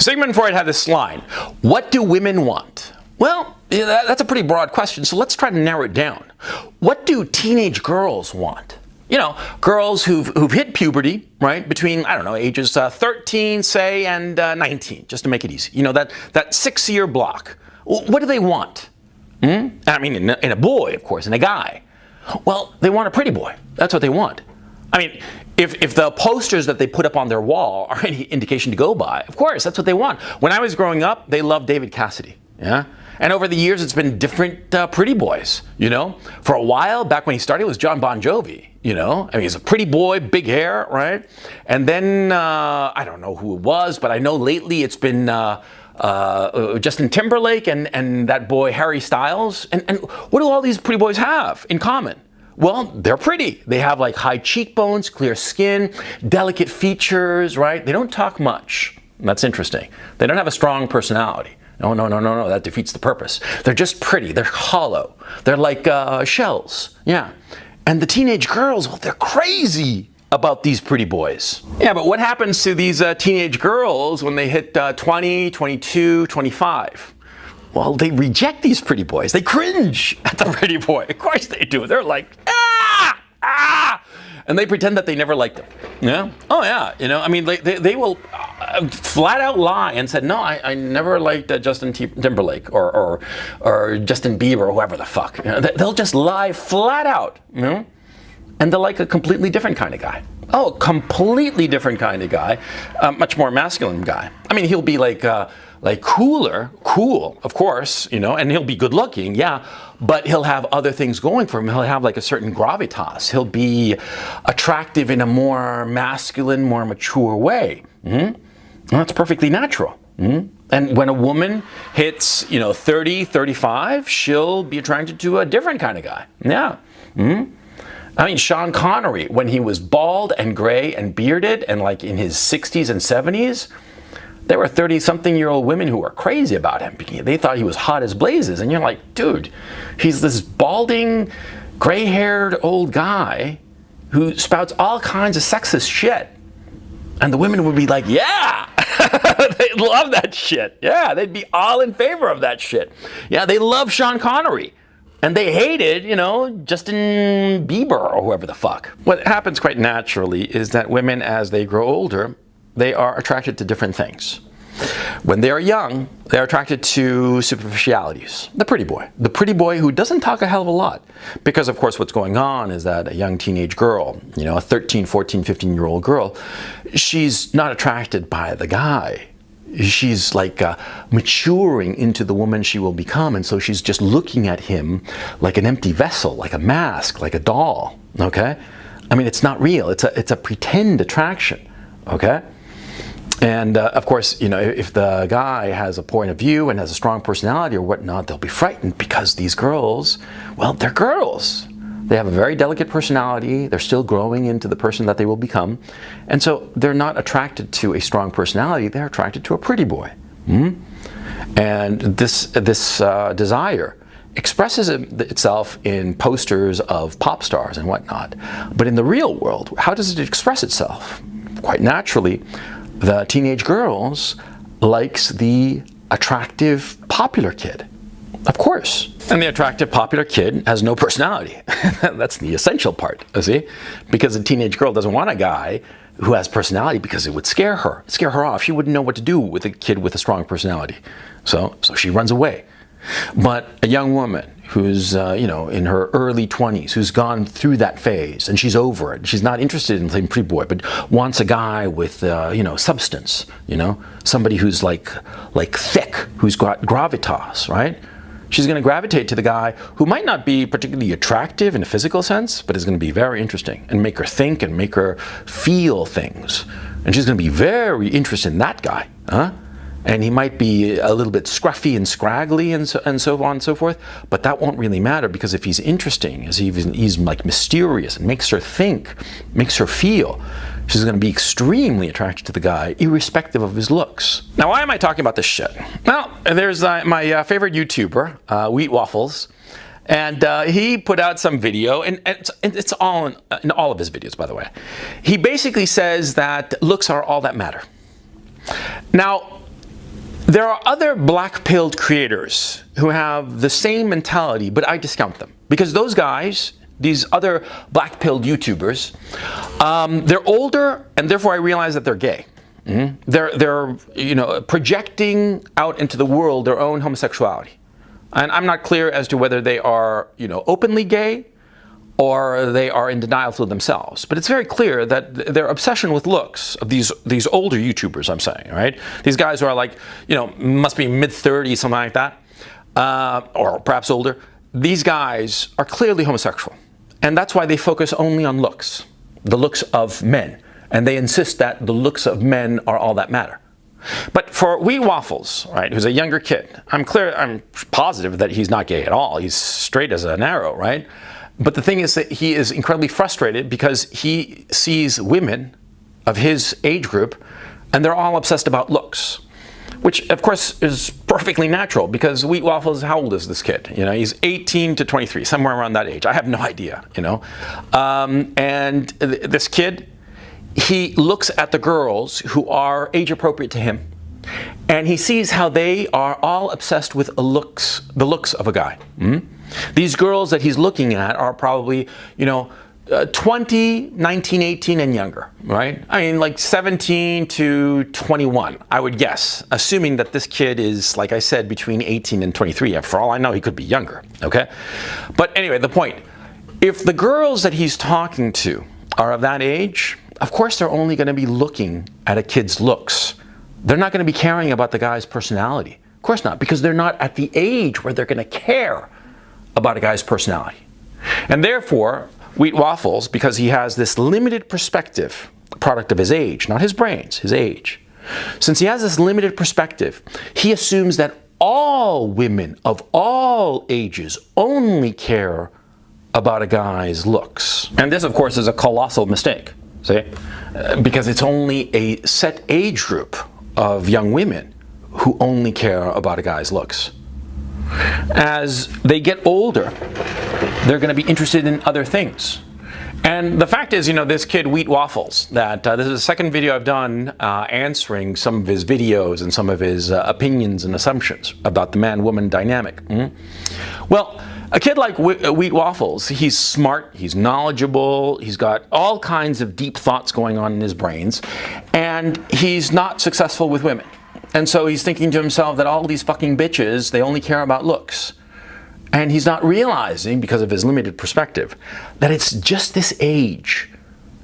Sigmund Freud had this line, what do women want? Well, that's a pretty broad question, so let's try to narrow it down. What do teenage girls want? You know, girls who've hit puberty, right, between, I don't know, ages 13, say, and 19, just to make it easy. You know, that 6-year block. What do they want? I mean, in a boy, of course, in a guy. Well, they want a pretty boy. That's what they want. I mean, if the posters that they put up on their wall are any indication to go by, of course, that's what they want. When I was growing up, they loved David Cassidy, yeah? And over the years, it's been different pretty boys, you know? For a while, back when he started, it was John Bon Jovi, you know? I mean, he's a pretty boy, big hair, right? And then, I don't know who it was, but I know lately it's been Justin Timberlake and that boy Harry Styles. And what do all these pretty boys have in common? Well, they're pretty. They have like high cheekbones, clear skin, delicate features, right? They don't talk much. That's interesting. They don't have a strong personality. No, that defeats the purpose. They're just pretty. They're hollow. They're like shells. Yeah. And the teenage girls, well, they're crazy about these pretty boys. Yeah, but what happens to these teenage girls when they hit 20, 22, 25? Well, they reject these pretty boys. They cringe at the pretty boy. Of course they do. They're like, and they pretend that they never liked them. Yeah? Oh yeah, you know, I mean, they will flat out lie and said, no, I never liked Justin Timberlake or Justin Bieber or whoever the fuck. You know, they'll just lie flat out, you know? And they're like a completely different kind of guy. Oh, completely different kind of guy, much more masculine guy. I mean, he'll be like cool, of course, you know, and he'll be good looking, yeah, but he'll have other things going for him. He'll have like a certain gravitas. He'll be attractive in a more masculine, more mature way. Well, that's perfectly natural. And when a woman hits, you know, 30, 35, she'll be attracted to a different kind of guy. Yeah. I mean, Sean Connery, when he was bald and gray and bearded and like in his 60s and 70s, there were 30-something-year-old women who were crazy about him. They thought he was hot as blazes. And you're like, dude, he's this balding, gray-haired old guy who spouts all kinds of sexist shit. And the women would be like, yeah, they'd love that shit. Yeah, they'd be all in favor of that shit. Yeah, they love Sean Connery. And they hated, you know, Justin Bieber or whoever the fuck. What happens quite naturally is that women, as they grow older, they are attracted to different things. When they are young, they're attracted to superficialities. The pretty boy who doesn't talk a hell of a lot. Because of course what's going on is that a young teenage girl, you know, a 13, 14, 15-year-old girl, she's not attracted by the guy. She's like maturing into the woman she will become, and so she's just looking at him like an empty vessel, like a mask, like a doll, okay? I mean, it's not real. It's a pretend attraction, okay? And of course, you know, if the guy has a point of view and has a strong personality or whatnot, they'll be frightened because these girls, well, they're girls. They have a very delicate personality. They're still growing into the person that they will become. And so they're not attracted to a strong personality. They're attracted to a pretty boy. And this desire expresses itself in posters of pop stars and whatnot. But in the real world, how does it express itself? Quite naturally, the teenage girls likes the attractive popular kid. Of course. And the attractive popular kid has no personality. That's the essential part, you see? Because a teenage girl doesn't want a guy who has personality because it would scare her off. She wouldn't know what to do with a kid with a strong personality. So she runs away. But a young woman who's, you know, in her early 20s, who's gone through that phase and she's over it. She's not interested in playing pretty boy, but wants a guy with, you know, substance, you know, somebody who's like thick, who's got gravitas, right? She's going to gravitate to the guy who might not be particularly attractive in a physical sense, but is going to be very interesting and make her think and make her feel things. And she's going to be very interested in that guy, huh? And he might be a little bit scruffy and scraggly and so on and so forth, but that won't really matter because if he's interesting, he's like mysterious and makes her think, makes her feel, she's going to be extremely attracted to the guy, irrespective of his looks. Now, why am I talking about this shit? Well, there's my favorite YouTuber, Wheat Waffles, and he put out some video, and it's all in all of his videos, by the way. He basically says that looks are all that matter. Now, There are other black-pilled creators who have the same mentality, but I discount them. Because those guys, these other black-pilled YouTubers, they're older, and therefore I realize that they're gay. They're projecting out into the world their own homosexuality. And I'm not clear as to whether they are, openly gay or they are in denial to themselves. But it's very clear that their obsession with looks of these older YouTubers, I'm saying, right? These guys who are like, must be mid-30s, something like that, or perhaps older. These guys are clearly homosexual. And that's why they focus only on looks, the looks of men. And they insist that the looks of men are all that matter. But for Wheat Waffles, right, who's a younger kid, I'm positive that he's not gay at all. He's straight as an arrow, right? But the thing is that he is incredibly frustrated because he sees women of his age group and they're all obsessed about looks, which of course is perfectly natural because Wheat Waffles, how old is this kid? He's 18 to 23, somewhere around that age. I have no idea, and this kid, he looks at the girls who are age appropriate to him and he sees how they are all obsessed with the looks of a guy. These girls that he's looking at are probably, 20, 19, 18 and younger, right? I mean, like 17 to 21, I would guess, assuming that this kid is, like I said, between 18 and 23. For all I know, he could be younger, okay? But anyway, the point, if the girls that he's talking to are of that age, of course they're only going to be looking at a kid's looks. They're not going to be caring about the guy's personality. Of course not, because they're not at the age where they're going to care about a guy's personality. And therefore, Wheat Waffles, because he has this limited perspective, product of his age, not his brains, his age. Since he has this limited perspective, he assumes that all women of all ages only care about a guy's looks. And this, of course, is a colossal mistake, see? Because it's only a set age group of young women who only care about a guy's looks. As they get older, they're going to be interested in other things. And the fact is, this kid, Wheat Waffles, that this is the second video I've done answering some of his videos and some of his opinions and assumptions about the man-woman dynamic. Well, a kid like Wheat Waffles, he's smart, he's knowledgeable, he's got all kinds of deep thoughts going on in his brains, and he's not successful with women. And so he's thinking to himself that all these fucking bitches, they only care about looks. And he's not realizing, because of his limited perspective, that it's just this age.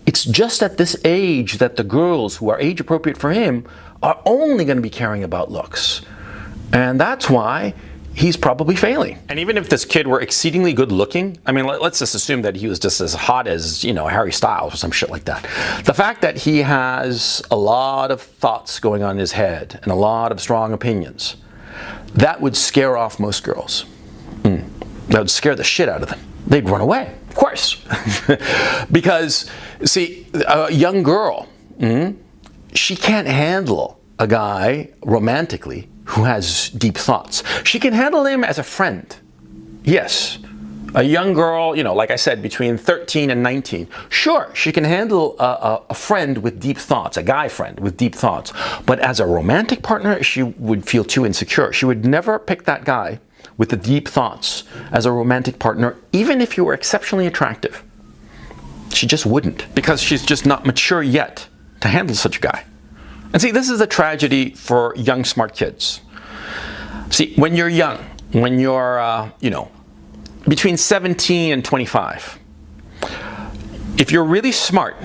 It's just at this age that the girls who are age appropriate for him are only going to be caring about looks. And that's why he's probably failing. And even if this kid were exceedingly good looking, I mean, let's just assume that he was just as hot as, Harry Styles or some shit like that. The fact that he has a lot of thoughts going on in his head and a lot of strong opinions, that would scare off most girls. That would scare the shit out of them. They'd run away, of course. Because, see, a young girl, she can't handle a guy romantically who has deep thoughts. She can handle him as a friend. Yes. A young girl, like I said, between 13 and 19. Sure, she can handle a friend with deep thoughts, a guy friend with deep thoughts. But as a romantic partner, she would feel too insecure. She would never pick that guy with the deep thoughts as a romantic partner, even if you were exceptionally attractive. She just wouldn't, because she's just not mature yet to handle such a guy. And see, this is a tragedy for young, smart kids. See, when you're young, when you're, between 17 and 25, if you're really smart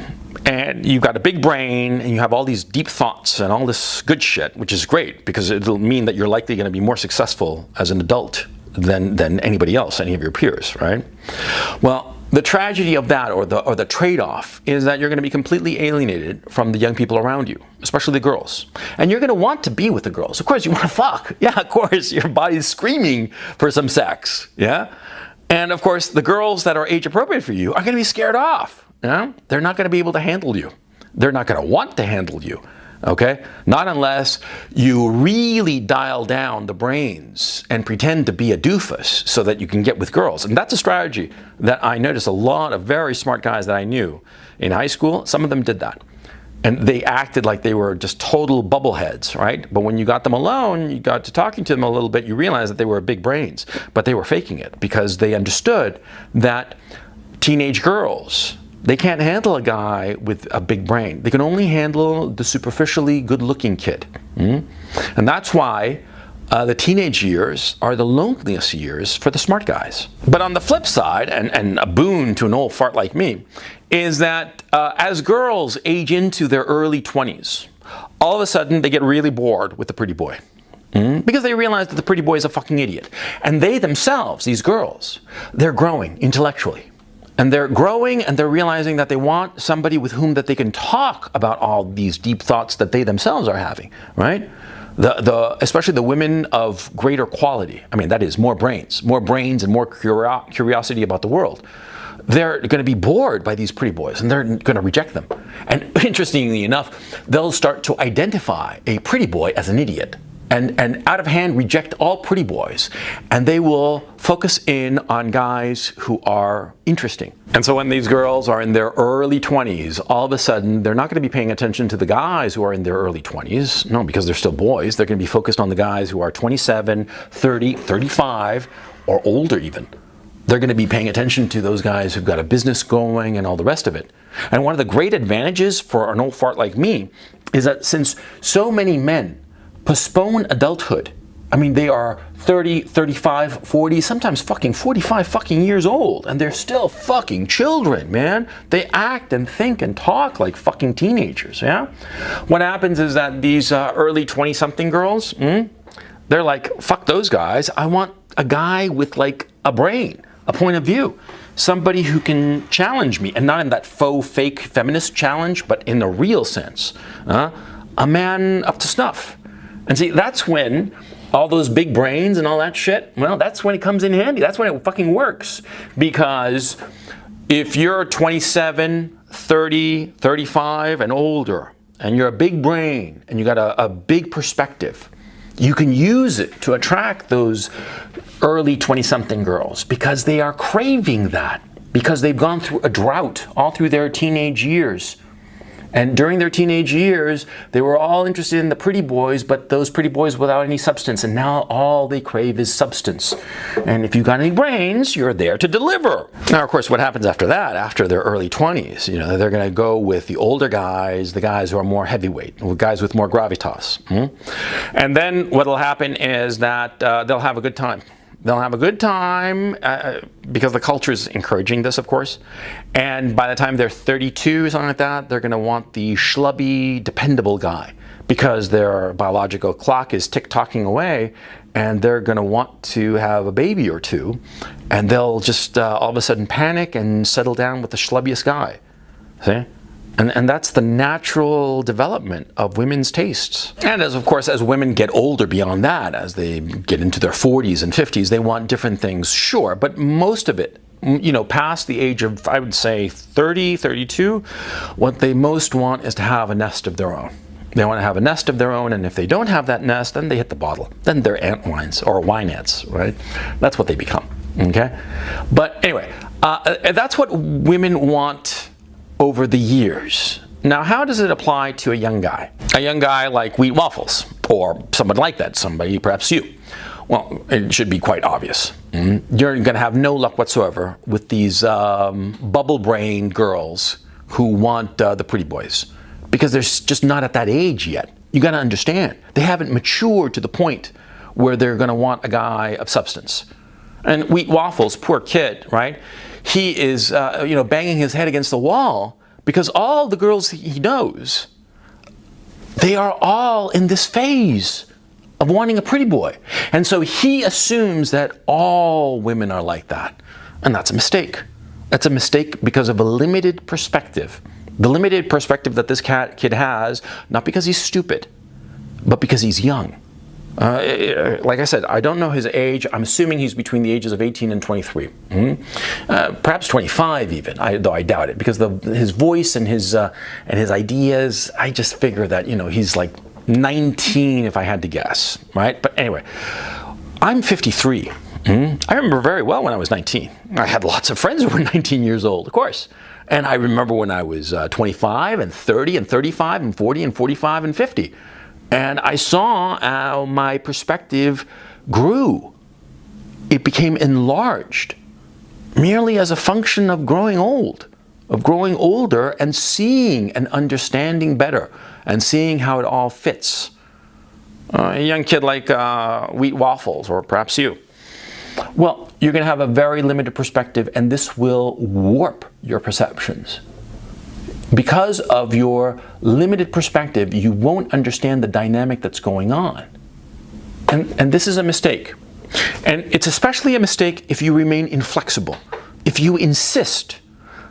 and you've got a big brain and you have all these deep thoughts and all this good shit, which is great because it'll mean that you're likely going to be more successful as an adult than anybody else, any of your peers, right? Well, the tragedy of that, or the trade-off, is that you're going to be completely alienated from the young people around you, especially the girls. And you're going to want to be with the girls. Of course, you want to fuck. Yeah, of course, your body's screaming for some sex. Yeah? And of course, the girls that are age appropriate for you are going to be scared off. Yeah? They're not going to be able to handle you. They're not going to want to handle you. Okay? Not unless you really dial down the brains and pretend to be a doofus so that you can get with girls. And that's a strategy that I noticed a lot of very smart guys that I knew in high school. Some of them did that. And they acted like they were just total bubbleheads, right? But when you got them alone, you got to talking to them a little bit, you realized that they were big brains, but they were faking it because they understood that teenage girls, they can't handle a guy with a big brain. They can only handle the superficially good-looking kid. And that's why the teenage years are the loneliest years for the smart guys. But on the flip side, and a boon to an old fart like me, is that as girls age into their early 20s, all of a sudden they get really bored with the pretty boy. Because they realize that the pretty boy is a fucking idiot. And they themselves, these girls, they're growing intellectually. And they're growing and they're realizing that they want somebody with whom that they can talk about all these deep thoughts that they themselves are having, right? Especially the women of greater quality. I mean, that is more brains and more curiosity about the world. They're going to be bored by these pretty boys and they're going to reject them. And interestingly enough, they'll start to identify a pretty boy as an idiot and out of hand reject all pretty boys. And they will focus in on guys who are interesting. And so when these girls are in their early 20s, all of a sudden, they're not going to be paying attention to the guys who are in their early 20s. No, because they're still boys. They're going to be focused on the guys who are 27, 30, 35, or older even. They're going to be paying attention to those guys who've got a business going and all the rest of it. And one of the great advantages for an old fart like me is that since so many men postpone adulthood, I mean, they are 30, 35, 40, sometimes fucking 45 fucking years old, and they're still fucking children, man. They act and think and talk like fucking teenagers, yeah? What happens is that these early 20-something girls, they're like, fuck those guys. I want a guy with like a brain, a point of view, somebody who can challenge me, and not in that faux, fake feminist challenge, but in the real sense, a man up to snuff. And see, that's when all those big brains and all that shit, well, that's when it comes in handy. That's when it fucking works. Because if you're 27, 30, 35 and older, and you're a big brain, and you got a big perspective, you can use it to attract those early 20-something girls because they are craving that, because they've gone through a drought all through their teenage years. And during their teenage years, they were all interested in the pretty boys, but those pretty boys without any substance. And now all they crave is substance. And if you've got any brains, you're there to deliver. Now, of course, what happens after that, after their early 20s, you know, they're going to go with the older guys, the guys who are more heavyweight, guys with more gravitas. And then what'll happen is that they'll have a good time. They'll have a good time because the culture is encouraging this, of course. And by the time they're 32, something like that, they're going to want the schlubby, dependable guy because their biological clock is tick-tocking away, and they're going to want to have a baby or two, and they'll just all of a sudden panic and settle down with the schlubbiest guy. See? And that's the natural development of women's tastes. And as, of course, as women get older beyond that, as they get into their 40s and 50s, they want different things, sure. But most of it, you know, past the age of, I would say, 30, 32, what they most want is to have a nest of their own. They want to have a nest of their own, and if they don't have that nest, then they hit the bottle. Then they're ant wines or winettes, right? That's what they become, okay? But anyway, that's what women want over the years. Now, how does it apply to a young guy? A young guy like Wheat Waffles, or someone like that, somebody, perhaps you. Well, it should be quite obvious. You're going to have no luck whatsoever with these bubble brain girls who want the pretty boys, because they're just not at that age yet. You got to understand, they haven't matured to the point where they're going to want a guy of substance. And Wheat Waffles, poor kid, right? He is, you know, banging his head against the wall because all the girls he knows, they are all in this phase of wanting a pretty boy. And so he assumes that all women are like that. And that's a mistake. That's a mistake because of a limited perspective. The limited perspective that this kid has, not because he's stupid, but because he's young. Like I said, I don't know his age. I'm assuming he's between the ages of 18 and 23. Perhaps 25 even, though I doubt it, because his voice and his ideas, I just figure that, you know, he's like 19 if I had to guess, right? But anyway, I'm 53. I remember very well when I was 19. I had lots of friends who were 19 years old, of course. And I remember when I was 25 and 30 and 35 and 40 and 45 and 50. And I saw how my perspective grew. It became enlarged merely as a function of growing old, of growing older and seeing and understanding better and seeing how it all fits. A young kid like wheat waffles, or perhaps you. Well, you're going to have a very limited perspective, and this will warp your perceptions. Because of your limited perspective, you won't understand the dynamic that's going on. And this is a mistake. And it's especially a mistake if you remain inflexible. If you insist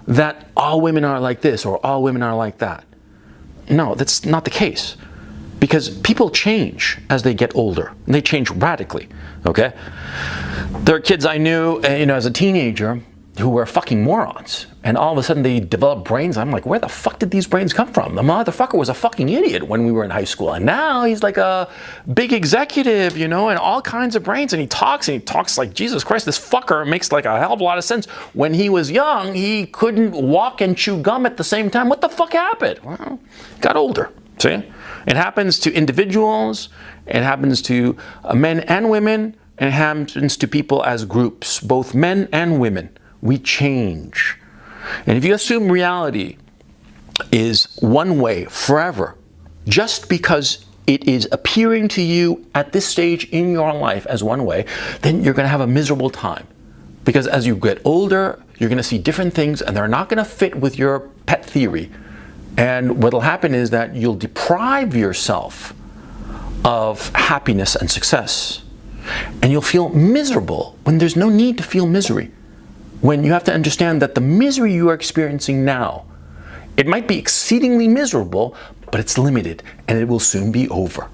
that all women are like this or all women are like that. No, that's not the case. Because people change as they get older, and they change radically, okay? There are kids I knew, as a teenager who were fucking morons, and all of a sudden they develop brains. I'm like, where the fuck did these brains come from? The motherfucker was a fucking idiot when we were in high school, and now he's like a big executive, and all kinds of brains, and he talks like, Jesus Christ, this fucker makes like a hell of a lot of sense. When he was young, he couldn't walk and chew gum at the same time. What the fuck happened? Well, got older, see? It happens to individuals, it happens to men and women, and it happens to people as groups, both men and women. We change. And if you assume reality is one way forever, just because it is appearing to you at this stage in your life as one way, then you're going to have a miserable time. Because as you get older, you're going to see different things, and they're not going to fit with your pet theory. And what will happen is that you'll deprive yourself of happiness and success. And you'll feel miserable when there's no need to feel misery. When you have to understand that the misery you are experiencing now, it might be exceedingly miserable, but it's limited and it will soon be over.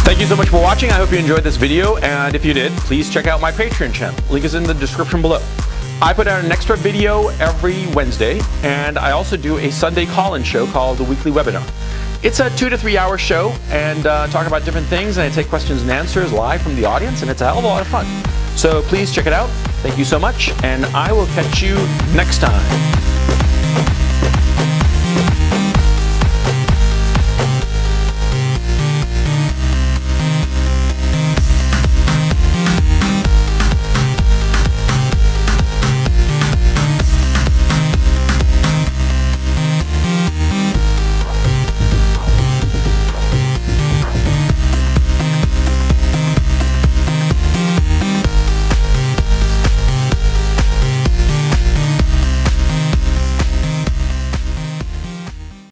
Thank you so much for watching. I hope you enjoyed this video. And if you did, please check out my Patreon channel. Link is in the description below. I put out an extra video every Wednesday, and I also do a Sunday call-in show called the Weekly Webinar. It's a 2 to 3 hour show, and talk about different things, and I take questions and answers live from the audience, and it's a hell of a lot of fun. So please check it out. Thank you so much, and I will catch you next time.